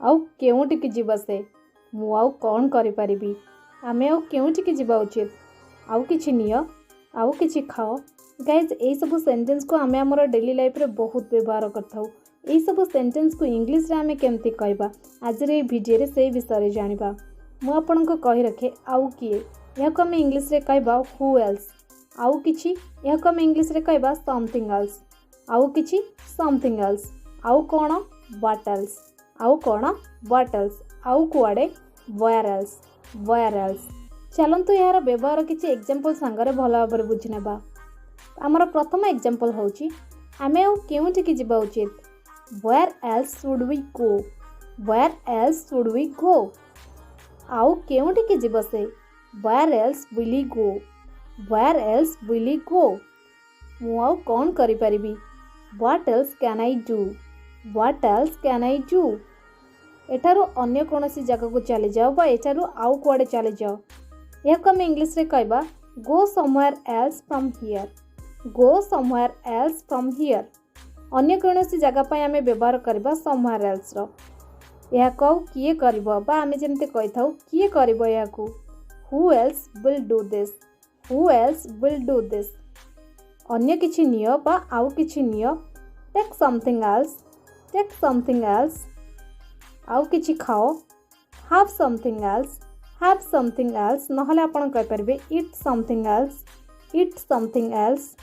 आउ केउटिकी जीवा से मु आउ कौन करि परिबी आमे आउ केउटिकी जीवा उचित आउ किछि नियो आउ किछि खाओ। गाइज यही सब सेंटेंस को आमे हमर डेली लाइफ रे बहुत व्यवहार करथाउ। यही सब सेंटेंस को इंग्लिश रे आमे केमती कहबा आज रे वीडियो रे सेही विषय रे जानिबा। मु आपनको कहि रखे आउ किए या को आमे इंग्लिश रे कहबा हु एल्स। आउ किछि या को आमे इंग्लिश रे कहबा समथिंग एल्स। आउ किछि समथिंग एल्स। आउ कोन व्हाट एल्स। आउ कोन व्हाट एल्स। आउ कुआडे वेयर एल्स वेयर एल्स। चलंतु यार व्यवहार किछि एग्जांपल संगरे भला भाबरे बुझि नेबा। आमर प्रथम एग्जांपल होउची आमे आउ केउटिकी जीवा उचित where else should we go where else should we go. आउ केउटिकी जीवा से where else will we go where else will we go. मु आउ कोन करि परिबी what else can I do what else can I do. एठारु अन्य कोनोसी जगह को चली जाओ बा एठारु आउ कुआडे चली जाओ या को हम इंग्लिश रे कहबा go somewhere else from here go somewhere else from here. अन्य कोनोसी जगह पय आमे व्यवहार करबा समवेयर एल्स रो। या को किए करबो बा आमे जेमते कहिथाउ किए करबो या को who else will do this who else will do this. अन्य किछि नियो बा आउ किछि नियो टेक समथिंग एल्स। आउ किछि खाओ हैव समथिंग एल्स नहले आपण कहि परबे ईट समथिंग एल्स